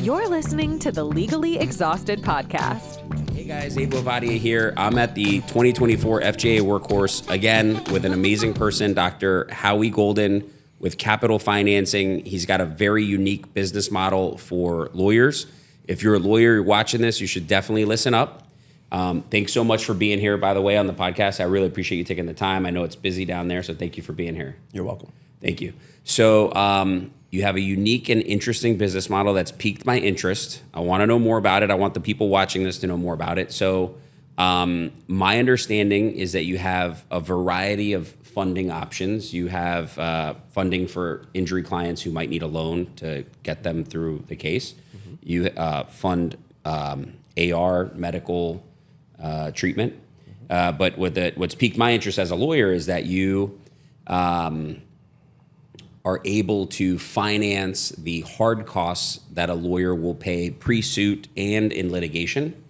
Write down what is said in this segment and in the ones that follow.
You're listening to the Legally Exhausted podcast. Hey guys, Abraham Ovadia here. I'm at the 2024 FJA Workhorse again with an amazing person, Dr. Howie Golden with Capital Financing. He's got a very unique business model for lawyers. If you're a lawyer watching this, you should definitely listen up. Thanks so much for being here, by the way, on the podcast. I really appreciate you taking the time. I know it's busy down there, so thank you for being here. You're welcome. Thank you. So you have a unique and interesting business model that's piqued my interest. I want to know more about it. I want the people watching this to know more about it. So my understanding is that you have a variety of funding options. You have funding for injury clients who might need a loan to get them through the case. Mm-hmm. You fund AR, medical treatment. Mm-hmm. But what's piqued my interest as a lawyer is that you are able to finance the hard costs that a lawyer will pay pre-suit and in litigation,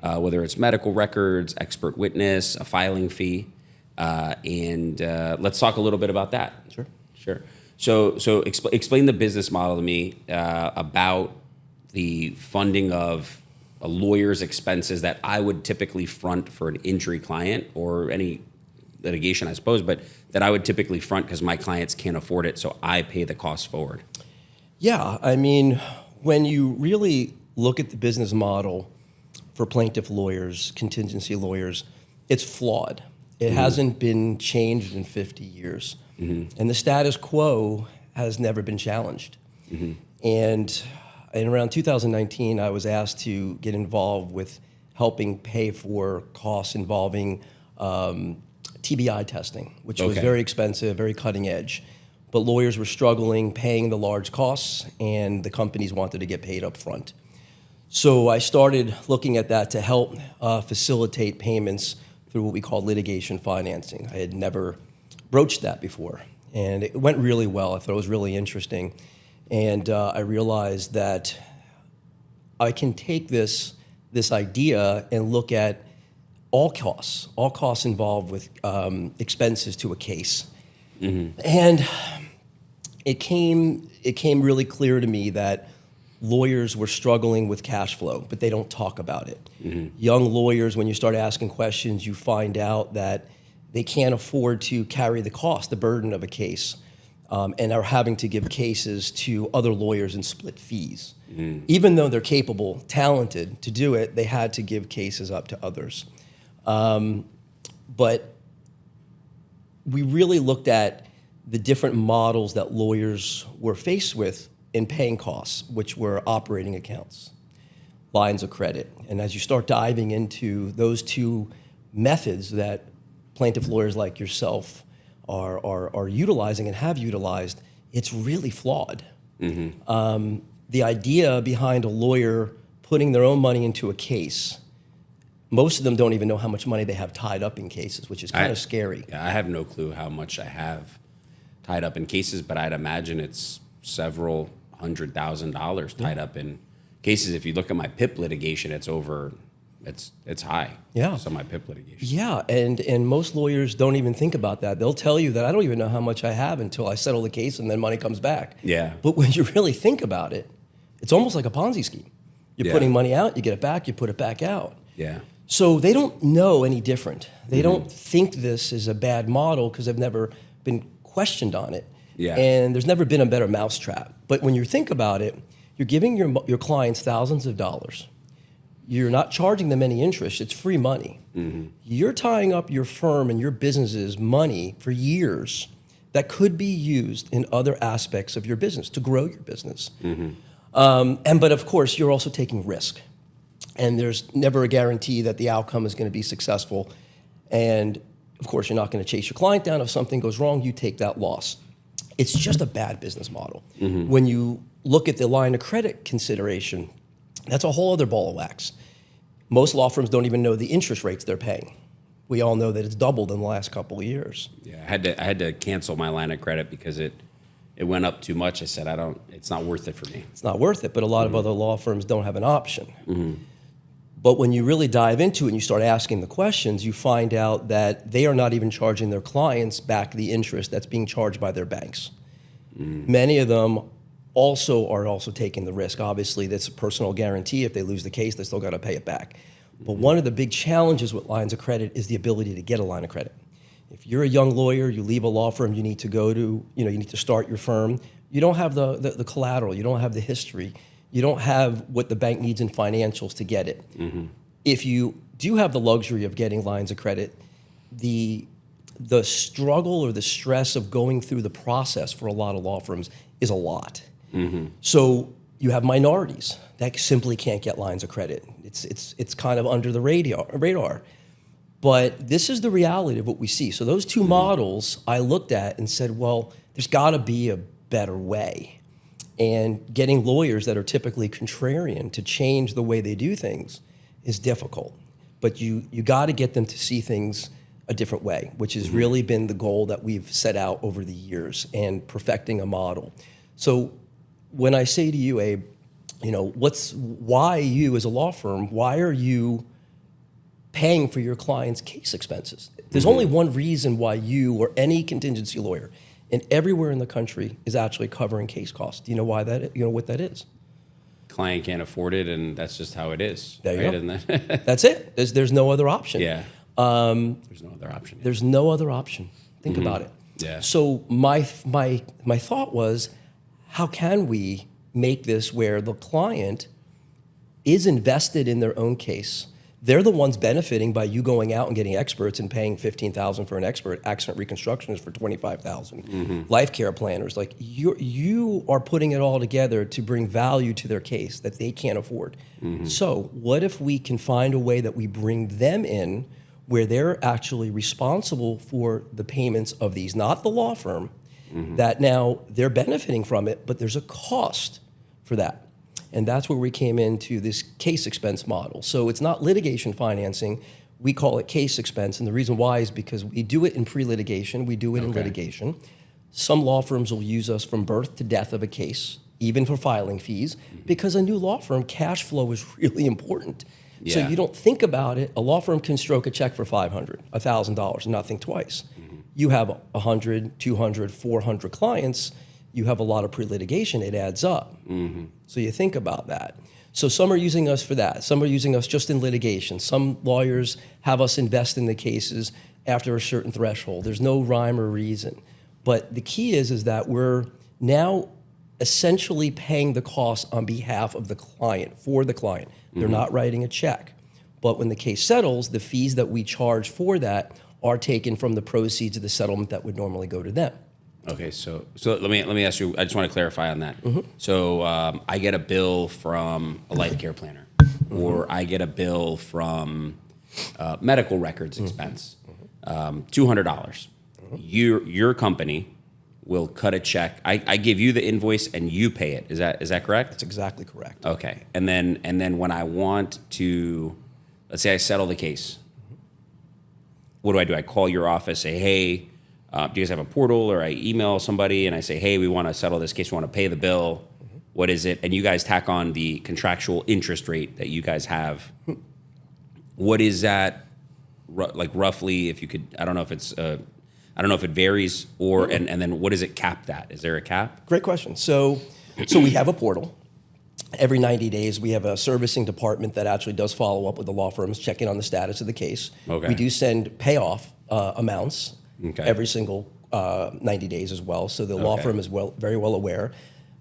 whether it's medical records, expert witness, a filing fee. And let's talk a little bit about that. Sure. So explain the business model to me about the funding of a lawyer's expenses that I would typically front for an injury client or any litigation, I suppose, but that I would typically front because my clients can't afford it, so I pay the cost forward. Yeah, I mean, when you really look at the business model for plaintiff lawyers, contingency lawyers, it's flawed. It mm-hmm. hasn't been changed in 50 years. Mm-hmm. And the status quo has never been challenged. Mm-hmm. And in around 2019, I was asked to get involved with helping pay for costs involving TBI testing, which was very expensive, very cutting edge. But lawyers were struggling paying the large costs, and the companies wanted to get paid up front. So I started looking at that to help facilitate payments through what we call litigation financing. I had never broached that before, and it went really well. I thought it was really interesting. And I realized that I can take this idea and look at all costs involved with expenses to a case. Mm-hmm. And it came really clear to me that lawyers were struggling with cash flow, but they don't talk about it. Mm-hmm. Young lawyers, when you start asking questions, you find out that they can't afford to carry the cost, the burden of a case, and are having to give cases to other lawyers and split fees. Mm-hmm. Even though they're capable, talented to do it, they had to give cases up to others. But we really looked at the different models that lawyers were faced with in paying costs, which were operating accounts, lines of credit. And as you start diving into those two methods that plaintiff lawyers like yourself are utilizing and have utilized, it's really flawed. Mm-hmm. The idea behind a lawyer putting their own money into a case, most of them don't even know how much money they have tied up in cases, which is kind of scary. Yeah, I have no clue how much I have tied up in cases, but I'd imagine it's several $100,000 tied up in cases. If you look at my PIP litigation, it's high. Yeah. So my PIP litigation. Yeah, and most lawyers don't even think about that. They'll tell you that I don't even know how much I have until I settle the case and then money comes back. Yeah. But when you really think about it, it's almost like a Ponzi scheme. You're putting money out, you get it back, you put it back out. Yeah. So they don't know any different. They don't think this is a bad model because they've never been questioned on it. Yeah. And there's never been a better mousetrap. But when you think about it, you're giving your clients thousands of dollars. You're not charging them any interest. It's free money. Mm-hmm. You're tying up your firm and your business's money for years that could be used in other aspects of your business to grow your business. Mm-hmm. But of course, you're also taking risk. And there's never a guarantee that the outcome is going to be successful. And of course, you're not going to chase your client down. If something goes wrong, you take that loss. It's just a bad business model. Mm-hmm. When you look at the line of credit consideration, that's a whole other ball of wax. Most law firms don't even know the interest rates they're paying. We all know that it's doubled in the last couple of years. Yeah, I had to cancel my line of credit because it went up too much. I said, it's not worth it for me. It's not worth it, but a lot of other law firms don't have an option. Mm-hmm. But when you really dive into it and you start asking the questions, you find out that they are not even charging their clients back the interest that's being charged by their banks. Mm. Many of them also are also taking the risk. Obviously, that's a personal guarantee. If they lose the case, they still got to pay it back. But one of the big challenges with lines of credit is the ability to get a line of credit. If you're a young lawyer, you leave a law firm, you need to go to, you need to start your firm. You don't have the collateral, you don't have the history, you don't have what the bank needs in financials to get it. Mm-hmm. If you do have the luxury of getting lines of credit, the struggle or the stress of going through the process for a lot of law firms is a lot. Mm-hmm. So you have minorities that simply can't get lines of credit. It's kind of under the radar. But this is the reality of what we see. So those two models I looked at and said, well, there's got to be a better way. And getting lawyers that are typically contrarian to change the way they do things is difficult. But you got to get them to see things a different way, which has really been the goal that we've set out over the years and perfecting a model. So when I say to you, Abe, why you as a law firm, why are you paying for your client's case expenses? There's only one reason why you or any contingency lawyer and everywhere in the country is actually covering case costs. Do you know why that? You know what that is? Client can't afford it, and that's just how it is. There you right? go. That's it. There's no other option. Yeah. There's no other option. There's no other option. Think about it. Yeah. So my thought was, how can we make this where the client is invested in their own case? They're the ones benefiting by you going out and getting experts and paying $15,000 for an expert. Accident reconstruction is for $25,000. Life care planners, like you are putting it all together to bring value to their case that they can't afford. So what if we can find a way that we bring them in where they're actually responsible for the payments of these, not the law firm, that now they're benefiting from it, but there's a cost for that. And that's where we came into this case expense model. So it's not litigation financing. We call it case expense. And the reason why is because we do it in pre-litigation. We do it in litigation. Some law firms will use us from birth to death of a case, even for filing fees, because a new law firm, cash flow is really important. Yeah. So you don't think about it. A law firm can stroke a check for $500, $1,000, not think twice. You have 100, 200, 400 clients. You have a lot of pre-litigation, it adds up. So you think about that. So some are using us for that. Some are using us just in litigation. Some lawyers have us invest in the cases after a certain threshold. There's no rhyme or reason. But the key is that we're now essentially paying the cost on behalf of the client, for the client. They're not writing a check. But when the case settles, the fees that we charge for that are taken from the proceeds of the settlement that would normally go to them. Okay, so let me ask you. I just want to clarify on that. So I get a bill from a life care planner, or I get a bill from medical records expense, $200. Your company will cut a check. I give you the invoice and you pay it. Is that correct? That's exactly correct. Okay, and then when I want to, let's say I settle the case, what do? I call your office, say, hey. Do you guys have a portal, or I email somebody and I say, hey, we want to settle this case, we want to pay the bill. What is it? And you guys tack on the contractual interest rate that you guys have. What is that, like roughly, if you could, I don't know if it varies, or, and then what is it capped at? Is there a cap? Great question. So we have a portal. Every 90 days, we have a servicing department that actually does follow up with the law firms, checking on the status of the case. Okay. We do send payoff amounts. Every single 90 days as well. So the law firm is very well aware.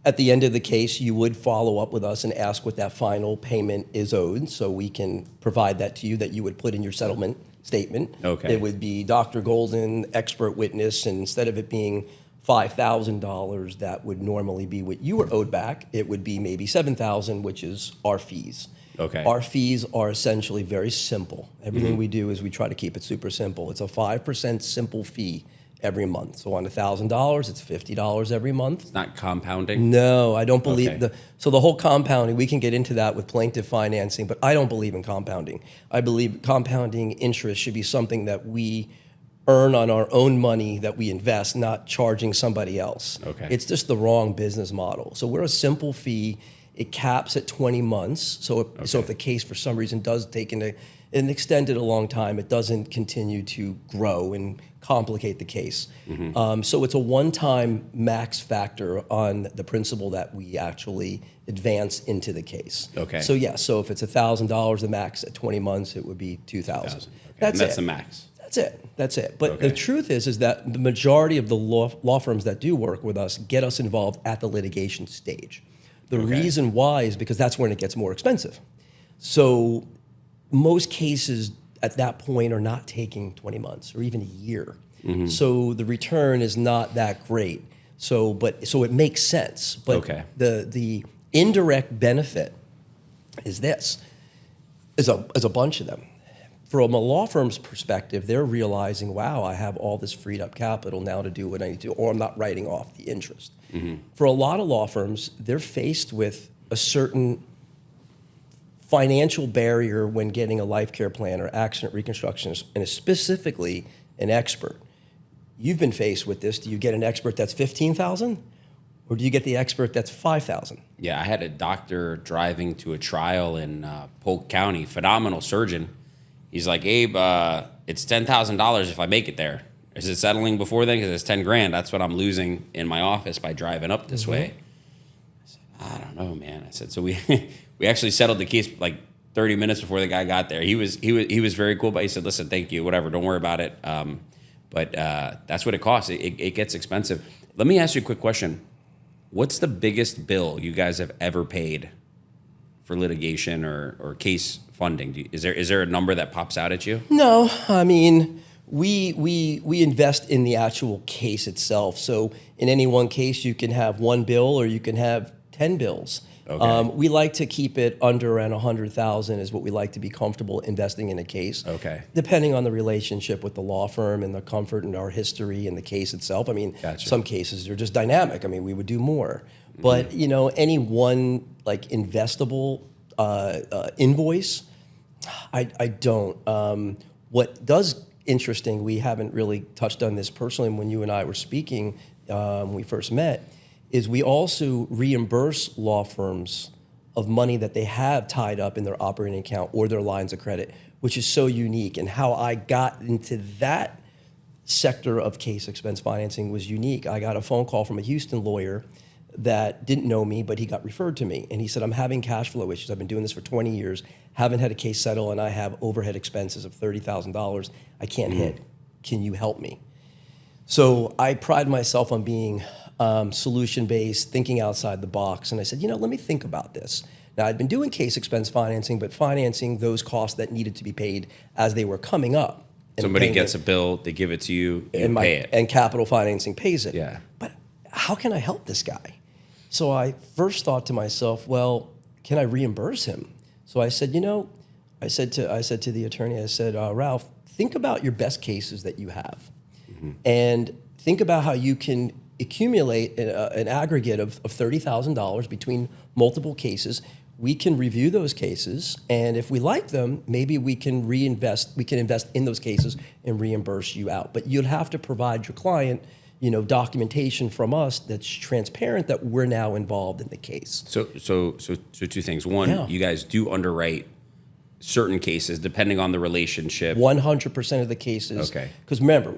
At the end of the case, you would follow up with us and ask what that final payment is owed, so we can provide that to you, that you would put in your settlement statement. It would be Dr. Golden, expert witness, and instead of it being $5,000, that would normally be what you were owed back. It would be maybe $7,000, which is our fees. Our fees are essentially very simple. Everything we do is we try to keep it super simple. It's a 5% simple fee every month. So on $1,000, it's $50 every month. It's not compounding? No, I don't believe so the whole compounding, we can get into that with plaintiff financing, but I don't believe in compounding. I believe compounding interest should be something that we earn on our own money that we invest, not charging somebody else. It's just the wrong business model. So we're a simple fee. It caps at 20 months. So if the case for some reason does take into and extend it a long time, it doesn't continue to grow and complicate the case. So it's a one-time max factor on the principal that we actually advance into the case. Okay. So yeah, so if it's $1,000 the max at 20 months, it would be $2,000. Okay. That's That's it. the max. That's it. But Okay. the truth is that the majority of the law firms that do work with us get us involved at the litigation stage. The reason why is because that's when it gets more expensive. So most cases at that point are not taking 20 months or even a year. So the return is not that great. So it makes sense. But the indirect benefit is this, is a bunch of them. From a law firm's perspective, they're realizing, wow, I have all this freed up capital now to do what I need to do, or I'm not writing off the interest. For a lot of law firms, they're faced with a certain financial barrier when getting a life care plan or accident reconstruction, and specifically an expert. You've been faced with this. Do you get an expert that's $15,000, or do you get the expert that's $5,000? Yeah, I had a doctor driving to a trial in Polk County, phenomenal surgeon. He's like, Abe, it's $10,000 if I make it there. Is it settling before then? Because it's 10 grand. That's what I'm losing in my office by driving up this way. I said, I don't know, man. I said, so we we actually settled the case like 30 minutes before the guy got there. He was very cool, but he said, listen, thank you, whatever, don't worry about it. But that's what it costs. It gets expensive. Let me ask you a quick question. What's the biggest bill you guys have ever paid for litigation or case funding? Is there a number that pops out at you? No, I mean, we invest in the actual case itself. So in any one case, you can have one bill or you can have 10 bills. Okay. We like to keep it under around 100,000 is what we like to be comfortable investing in a case. Okay. Depending on the relationship with the law firm and the comfort and our history and the case itself. I mean, Gotcha. Some cases are just dynamic. I mean, we would do more. But, any one like investable invoice, I don't. What does interesting, we haven't really touched on this personally when you and I were speaking when we first met, is we also reimburse law firms of money that they have tied up in their operating account or their lines of credit, which is so unique. And how I got into that sector of case expense financing was unique. I got a phone call from a Houston lawyer that didn't know me, but he got referred to me. And he said, I'm having cash flow issues. I've been doing this for 20 years, haven't had a case settle, and I have overhead expenses of $30,000 I can't hit. Can you help me? So I pride myself on being solution-based, thinking outside the box. And I said, let me think about this. Now, I'd been doing case expense financing, but financing those costs that needed to be paid as they were coming up. Somebody gets a bill, they give it to you, you pay it. And capital financing pays it. Yeah. But how can I help this guy? So I first thought to myself, well, can I reimburse him? So I said, I said to the attorney, I said, Ralph, think about your best cases that you have. And think about how you can accumulate an aggregate of $30,000 between multiple cases. We can review those cases, and if we like them, maybe we can invest in those cases and reimburse you out. But you'd have to provide your client, documentation from us that's transparent that we're now involved in the case. So two things. One, you guys do underwrite certain cases depending on the relationship. 100% of the cases. Okay. Because remember,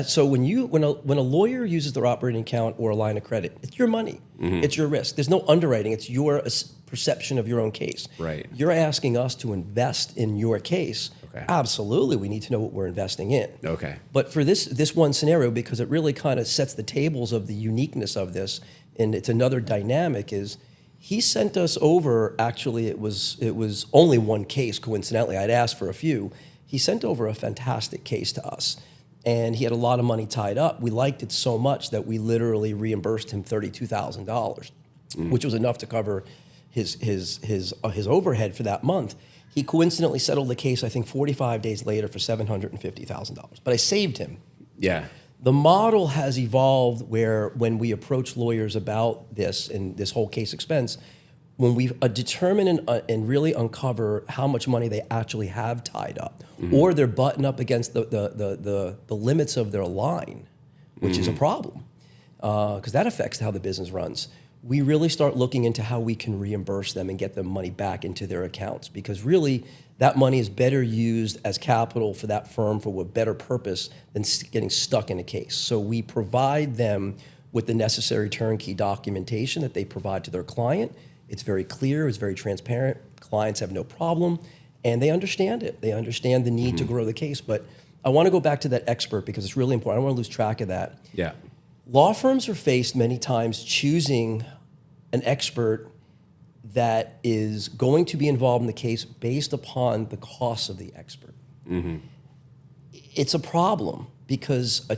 So when a lawyer uses their operating account or a line of credit, it's your money. It's your risk. There's no underwriting. It's your perception of your own case. Right. You're asking us to invest in your case. Okay. Absolutely, we need to know what we're investing in. Okay. But for this one scenario, because it really kind of sets the tables of the uniqueness of this, and it's another dynamic, is he sent us over, actually it was only one case, coincidentally. I'd asked for a few. He sent over a fantastic case to us. And he had a lot of money tied up. We liked it so much that we literally reimbursed him $32,000, which was enough to cover his overhead for that month. He coincidentally settled the case, I think, 45 days later for $750,000. But I saved him. Yeah. The model has evolved where when we approach lawyers about this and this whole case expense, when we determine and really uncover how much money they actually have tied up, or they're buttoned up against the limits of their line, which is a problem, because that affects how the business runs. We really start looking into how we can reimburse them and get them money back into their accounts, because really that money is better used as capital for that firm for a better purpose than getting stuck in a case. So we provide them with the necessary turnkey documentation that they provide to their client. It's very clear, it's very transparent. Clients have no problem, and they understand it. They understand the need to grow the case. But I want to go back to that expert because it's really important. I don't want to lose track of that. Yeah. Law firms are faced many times choosing an expert that is going to be involved in the case based upon the cost of the expert. It's a problem because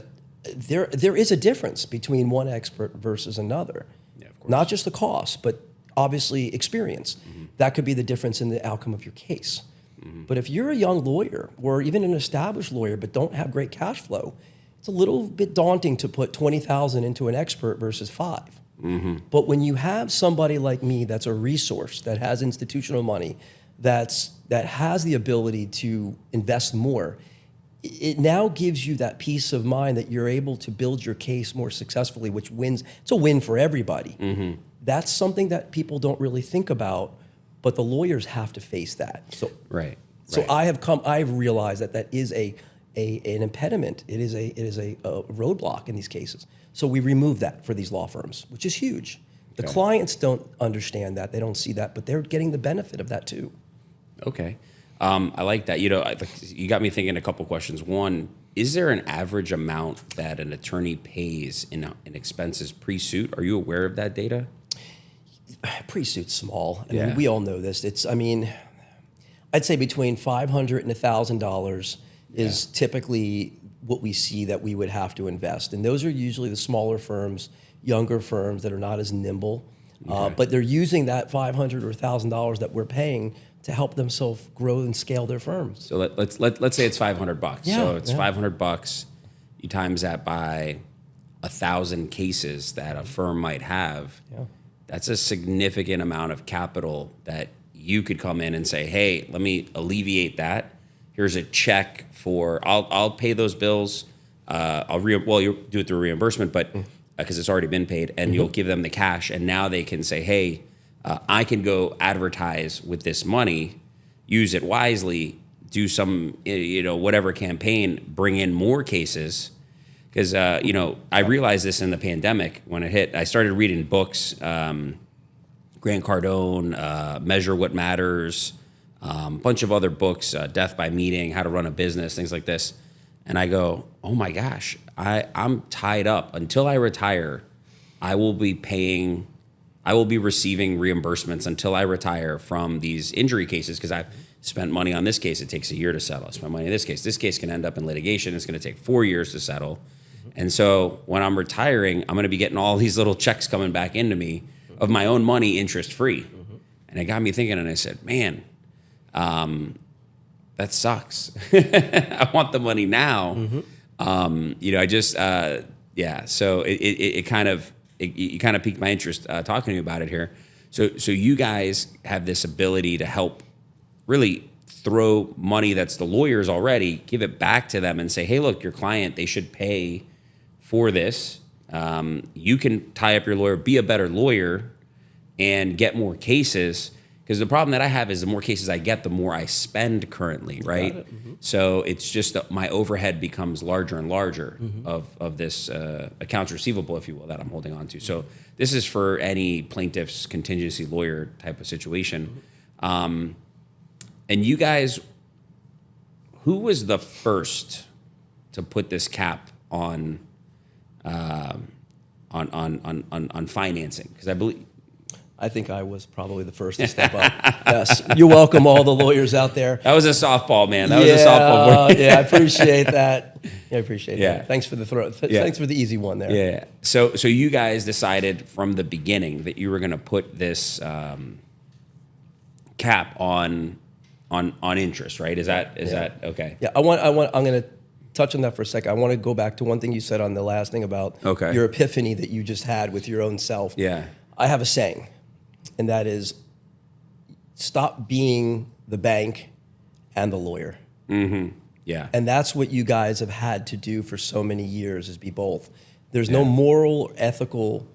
there is a difference between one expert versus another. Yeah, of course. Not just the cost, but obviously experience. That could be the difference in the outcome of your case. But if you're a young lawyer or even an established lawyer but don't have great cash flow, it's a little bit daunting to put $20,000 into an expert versus $5. But when you have somebody like me that's a resource, that has institutional money, that has the ability to invest more, it now gives you that peace of mind that you're able to build your case more successfully, which wins. It's a win for everybody. That's something that people don't really think about, but the lawyers have to face that. So, So I've realized that is an impediment. It is a roadblock in these cases. So we remove that for these law firms, which is huge. The clients don't understand that. They don't see that, but they're getting the benefit of that too. Okay. I like that. You know, you got me thinking a couple questions. One, is there an average amount that an attorney pays in expenses pre-suit? Are you aware of that data? Pre-suit's small. I mean, we all know this. I'd say between $500 and $1,000 is typically what we see that we would have to invest. And those are usually the smaller firms, younger firms that are not as nimble. But they're using that $500 or $1,000 that we're paying to help themselves grow and scale their firms. So let's say it's $500. So it's $500. You times that by 1,000 cases that a firm might have. That's a significant amount of capital that you could come in and say, hey, let me alleviate that. Here's a check for, I'll pay those bills. You'll do it through reimbursement, but because it's already been paid, and you'll give them the cash, and now they can say, hey, I can go advertise with this money, use it wisely, do some, whatever campaign, bring in more cases. Because, I realized this in the pandemic when it hit. I started reading books, Grant Cardone, Measure What Matters, a bunch of other books, Death by Meeting, How to Run a Business, things like this. And I go, oh my gosh, I'm tied up. Until I retire, I will be receiving reimbursements until I retire from these injury cases because I've spent money on this case. It takes a year to settle. I spent money on this case. This case can end up in litigation. It's going to take 4 years to settle. And so when I'm retiring, I'm going to be getting all these little checks coming back into me of my own money, interest-free. And it got me thinking, and I said, man, that sucks. I want the money now. So it kind of piqued my interest talking to you about it here. So you guys have this ability to help really throw money that's the lawyers already, give it back to them and say, hey, look, your client, they should pay for this. You can tie up your lawyer, be a better lawyer, and get more cases. Because the problem that I have is the more cases I get, the more I spend currently, right? So it's just that my overhead becomes larger and larger of this accounts receivable, if you will, that I'm holding on to. So this is for any plaintiff's contingency lawyer type of situation. And you guys, who was the first to put this cap on financing? Because I think I was probably the first to step up. Yes, you're welcome, all the lawyers out there. That was a softball, man. That was a softball. I appreciate that. I appreciate that. Thanks for the throw. Thanks for the easy one there. Yeah. So you guys decided from the beginning that you were going to put this cap on interest, right? Is that okay? Yeah. I'm going to touch on that for a second. I want to go back to one thing you said on the last thing about your epiphany that you just had with your own self. Yeah. I have a saying, and that is, stop being the bank and the lawyer. Yeah. And that's what you guys have had to do for so many years, is be both. There's no moral or ethical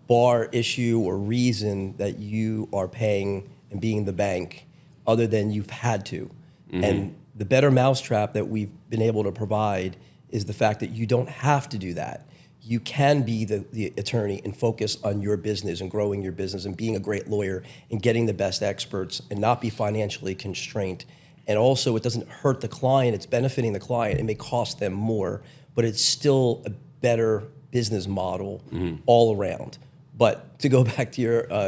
bar issue or reason that you are paying and being the bank other than you've had to. And the better mousetrap that we've been able to provide is the fact that you don't have to do that. You can be the attorney and focus on your business and growing your business and being a great lawyer and getting the best experts and not be financially constrained. And also, it doesn't hurt the client. It's benefiting the client. It may cost them more, but it's still a better business model all around. But to go back to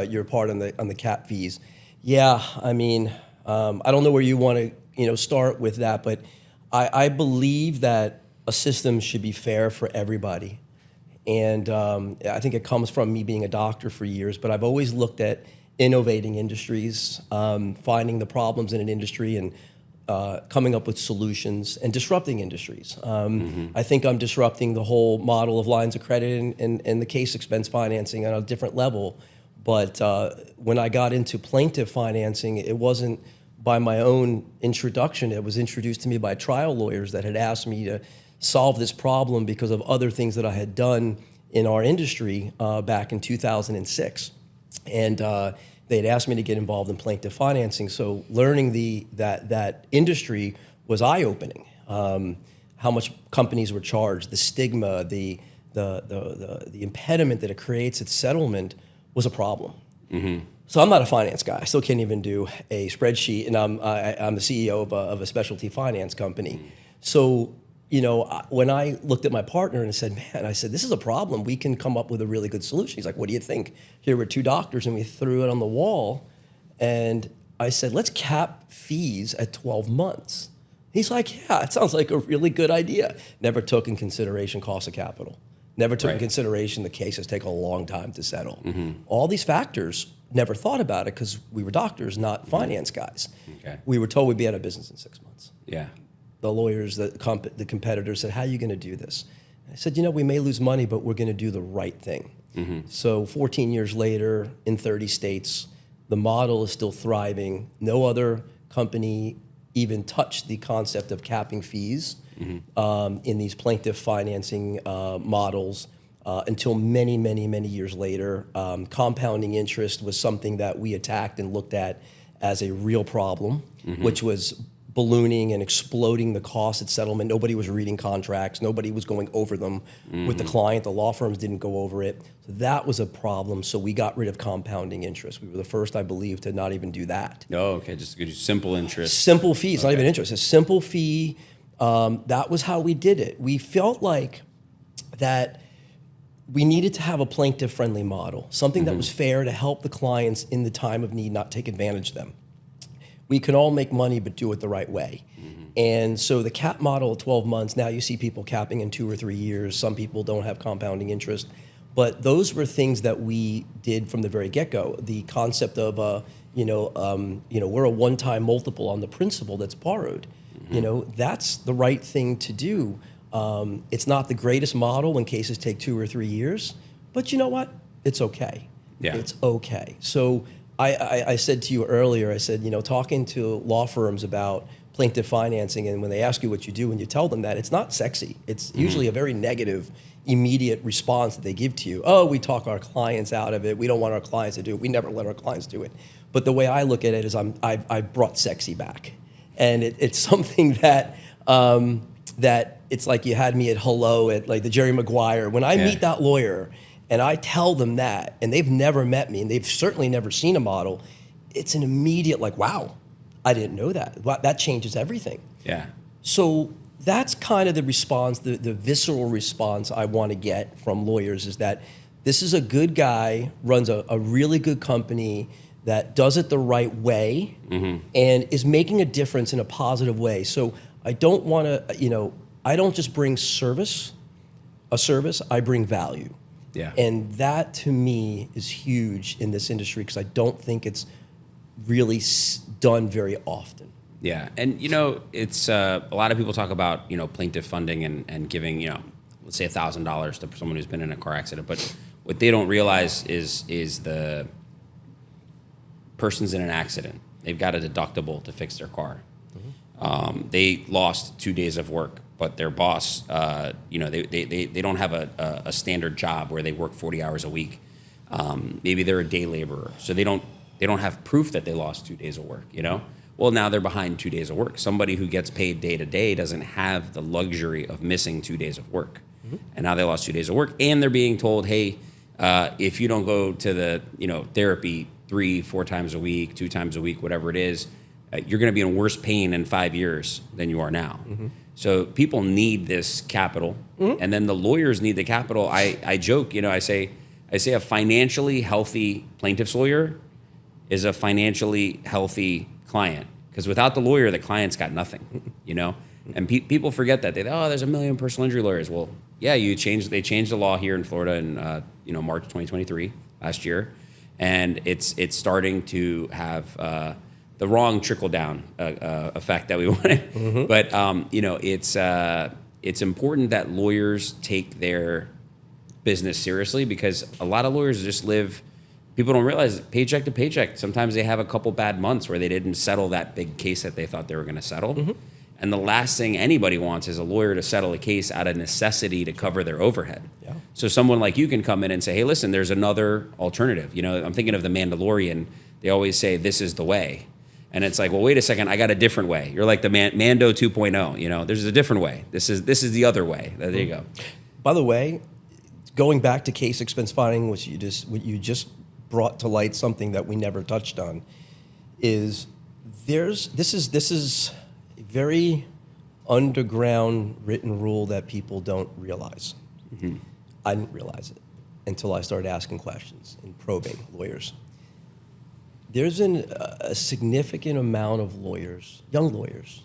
your part on the cap fees, yeah, I mean, I don't know where you want to start with that, but I believe that a system should be fair for everybody. And I think it comes from me being a doctor for years, but I've always looked at innovating industries, finding the problems in an industry and coming up with solutions and disrupting industries. I think I'm disrupting the whole model of lines of credit and the case expense financing on a different level. But when I got into plaintiff financing, it wasn't by my own introduction. It was introduced to me by trial lawyers that had asked me to solve this problem because of other things that I had done in our industry back in 2006. And they had asked me to get involved in plaintiff financing. So learning that industry was eye-opening. How much companies were charged, the stigma, the impediment that it creates at settlement was a problem. So I'm not a finance guy. I still can't even do a spreadsheet, and I'm the CEO of a specialty finance company. So when I looked at my partner and I said, man, I said, this is a problem. We can come up with a really good solution. He's like, what do you think? Here were two doctors, and we threw it on the wall. And I said, let's cap fees at 12 months. He's like, yeah, it sounds like a really good idea. Never took in consideration cost of capital. Never took in consideration the cases take a long time to settle. All these factors, never thought about it because we were doctors, not finance guys. We were told we'd be out of business in 6 months. The lawyers, the competitors said, how are you going to do this? I said, we may lose money, but we're going to do the right thing. So 14 years later, in 30 states, the model is still thriving. No other company even touched the concept of capping fees in these plaintiff financing models until many, many, many years later. Compounding interest was something that we attacked and looked at as a real problem, which was ballooning and exploding the cost at settlement. Nobody was reading contracts. Nobody was going over them with the client. The law firms didn't go over it. So that was a problem. So we got rid of compounding interest. We were the first, I believe, to not even do that. Oh, okay. Just simple interest. Simple fees, not even interest. A simple fee. That was how we did it. We felt like that we needed to have a plaintiff-friendly model, something that was fair to help the clients in the time of need, not take advantage of them. We can all make money, but do it the right way. And so the cap model of 12 months, now you see people capping in 2 or 3 years. Some people don't have compounding interest. But those were things that we did from the very get-go. The concept of, we're a one-time multiple on the principal that's borrowed. That's the right thing to do. It's not the greatest model when cases take 2 or 3 years, but you know what? It's okay. It's okay. So I said to you earlier, I said, talking to law firms about plaintiff financing, and when they ask you what you do and you tell them that, it's not sexy. It's usually a very negative, immediate response that they give to you. Oh, we talk our clients out of it. We don't want our clients to do it. We never let our clients do it. But the way I look at it is I brought sexy back. And it's something that that it's like you had me at hello at like the Jerry Maguire. When I meet that lawyer and I tell them that, and they've never met me and they've certainly never seen a model, it's an immediate like, wow, I didn't know that. Wow, that changes everything. So that's kind of the response, the visceral response I want to get from lawyers is that this is a good guy, runs a really good company that does it the right way and is making a difference in a positive way. So I don't want to, I don't just bring a service, I bring value. And that to me is huge in this industry because I don't think it's really done very often. And it's a lot of people talk about plaintiff funding and giving let's say $1,000 to someone who's been in a car accident, but what they don't realize is the person's in an accident. They've got a deductible to fix their car. They lost 2 days of work, but their boss, they don't have a standard job where they work 40 hours a week. Maybe they're a day laborer, so they don't have proof that they lost 2 days of work. Well, now they're behind 2 days of work. Somebody who gets paid day to day doesn't have the luxury of missing 2 days of work. And now they lost 2 days of work, and they're being told, hey, if you don't go to the therapy 3-4 times a week, 2 times a week, whatever it is, you're going to be in worse pain in 5 years than you are now. So people need this capital, and then the lawyers need the capital. I joke, I say a financially healthy plaintiff's lawyer is a financially healthy client, because without the lawyer, the client's got nothing, And people forget that. They think, there's a million personal injury lawyers. Well, yeah, they changed the law here in Florida in March 2023 last year, and it's starting to have the wrong trickle down effect that we wanted. But it's important that lawyers take their business seriously, because a lot of lawyers just live. People don't realize paycheck to paycheck. Sometimes they have a couple bad months where they didn't settle that big case that they thought they were going to settle. And the last thing anybody wants is a lawyer to settle a case out of necessity to cover their overhead. Yeah. So someone like you can come in and say, hey, listen, there's another alternative. I'm thinking of The Mandalorian. They always say, this is the way. And it's like, well, wait a second, I got a different way. You're like the Mando 2.0. There's a different way. This is the other way. There you go. By the way, going back to case expense filing, what you just brought to light something that we never touched on, is this is a very underground written rule that people don't realize. I didn't realize it until I started asking questions and probing lawyers. There's a significant amount of lawyers, young lawyers,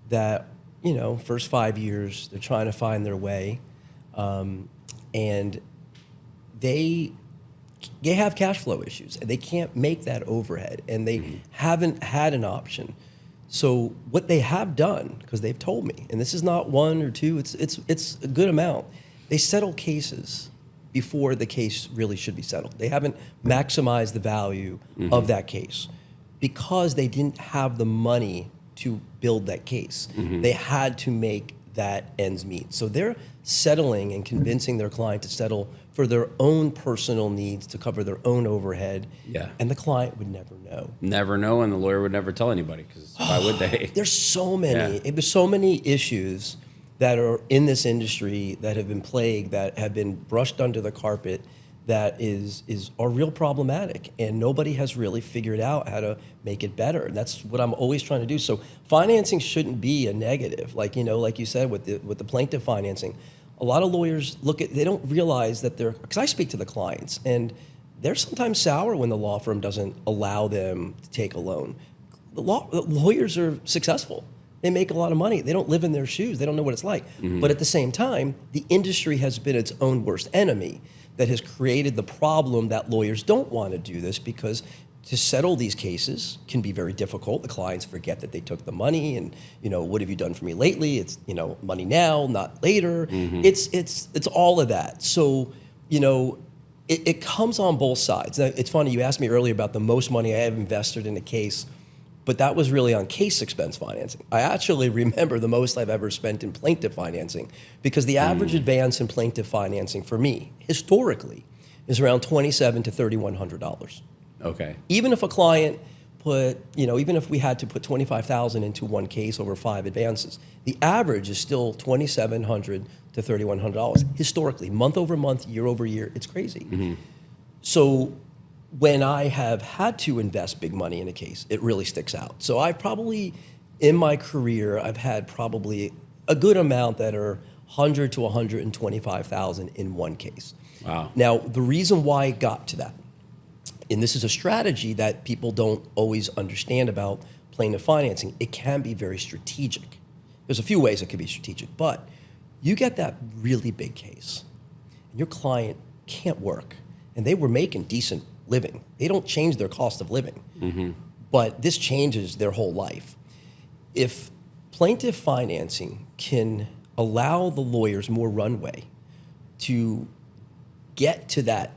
that, first 5 years, they're trying to find their way, and they have cash flow issues, and they can't make that overhead, and they haven't had an option. So what they have done, because they've told me, and this is not one or two, it's a good amount, they settle cases before the case really should be settled. They haven't maximized the value of that case because they didn't have the money to build that case. They had to make that ends meet. So they're settling and convincing their client to settle for their own personal needs, to cover their own overhead. Yeah. And the client would never know. Never know, and the lawyer would never tell anybody, because why would they? There's so many issues that are in this industry that have been plagued, that have been brushed under the carpet, that are real problematic, and nobody has really figured out how to make it better. And that's what I'm always trying to do. So financing shouldn't be a negative, like you said with the plaintiff financing. A lot of lawyers they don't realize that because I speak to the clients, and they're sometimes sour when the law firm doesn't allow them to take a loan. The lawyers are successful. They make a lot of money. They don't live in their shoes. They don't know what it's like. But at the same time, the industry has been its own worst enemy that has created the problem that lawyers don't want to do this, because to settle these cases can be very difficult. The clients forget that they took the money, and what have you done for me lately? It's money now, not later. It's all of that. So it comes on both sides. Now, it's funny, you asked me earlier about the most money I have invested in a case, but that was really on case expense financing. I actually remember the most I've ever spent in plaintiff financing, because the average advance in plaintiff financing for me, historically, is around $2,700 to $3,100. Okay. Even if a client even if we had to put $25,000 into one case over 5 advances, the average is still $2,700 to $3,100 historically, month over month, year over year. It's crazy. So when I have had to invest big money in a case, it really sticks out. So in my career, I've had probably a good amount that are $100,000 to $125,000 in one case. Wow. Now, the reason why it got to that, and this is a strategy that people don't always understand about plaintiff financing, it can be very strategic. There's a few ways it could be strategic, but you get that really big case, and your client can't work, and they were making decent living. They don't change their cost of living, but this changes their whole life. If plaintiff financing can allow the lawyers more runway to get to that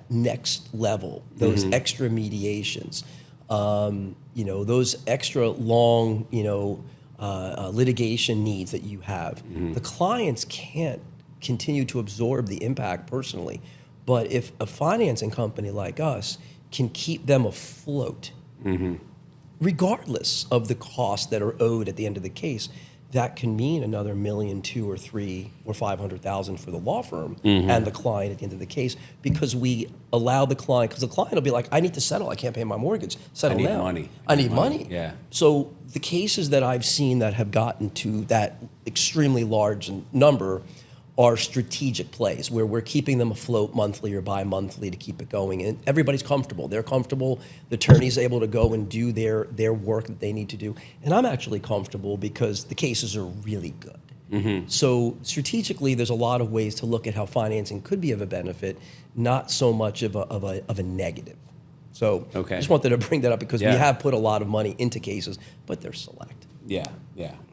next level, those extra mediations, those extra long, litigation needs that you have, the clients can't continue to absorb the impact personally. But if a financing company like us can keep them afloat, regardless of the costs that are owed at the end of the case, that can mean another $1 million, $2 or $3 or $500,000 for the law firm and the client at the end of the case, because we allow the client, because the client will be like, I need to settle, I can't pay my mortgage, settle I need now. money. I need money. Yeah. So the cases that I've seen that have gotten to that extremely large number are strategic plays where we're keeping them afloat monthly or bi-monthly to keep it going. And everybody's comfortable. They're comfortable. The attorney's able to go and do their work that they need to do. And I'm actually comfortable because the cases are really good. So strategically, there's a lot of ways to look at how financing could be of a benefit, not so much of a negative. So I just wanted to bring that up because we have put a lot of money into cases, but they're select. Yeah,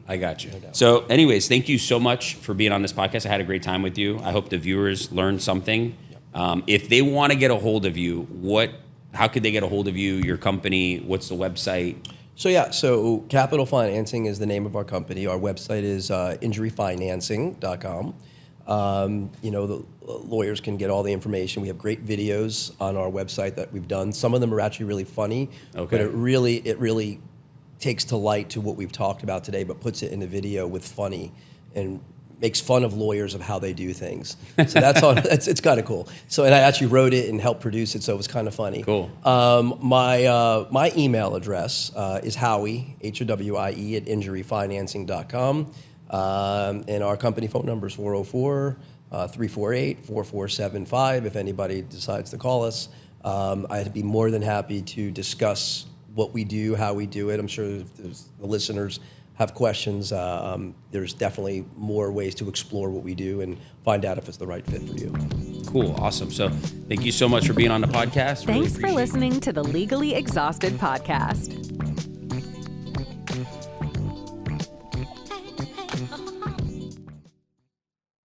I got you. So anyways, thank you so much for being on this podcast. I had a great time with you. I hope the viewers learned something. If they want to get a hold of you, how could they get a hold of you, your company? What's the website? So Capital Financing is the name of our company. Our website is injuryfinancing.com. The lawyers can get all the information. We have great videos on our website that we've done. Some of them are actually really funny, but it really takes to light to what we've talked about today, but puts it in a video with funny and makes fun of lawyers of how they do things. So that's on. It's kind of cool. So, and I actually wrote it and helped produce it, so it was kind of funny. Cool. My email address is Howie, Howie, at injuryfinancing.com. And our company phone number is 404-348-4475. If anybody decides to call us, I'd be more than happy to discuss what we do, how we do it. I'm sure if the listeners have questions, there's definitely more ways to explore what we do and find out if it's the right fit for you. Cool, awesome. So thank you so much for being on the podcast. Thanks for listening to the Legally Exhausted podcast.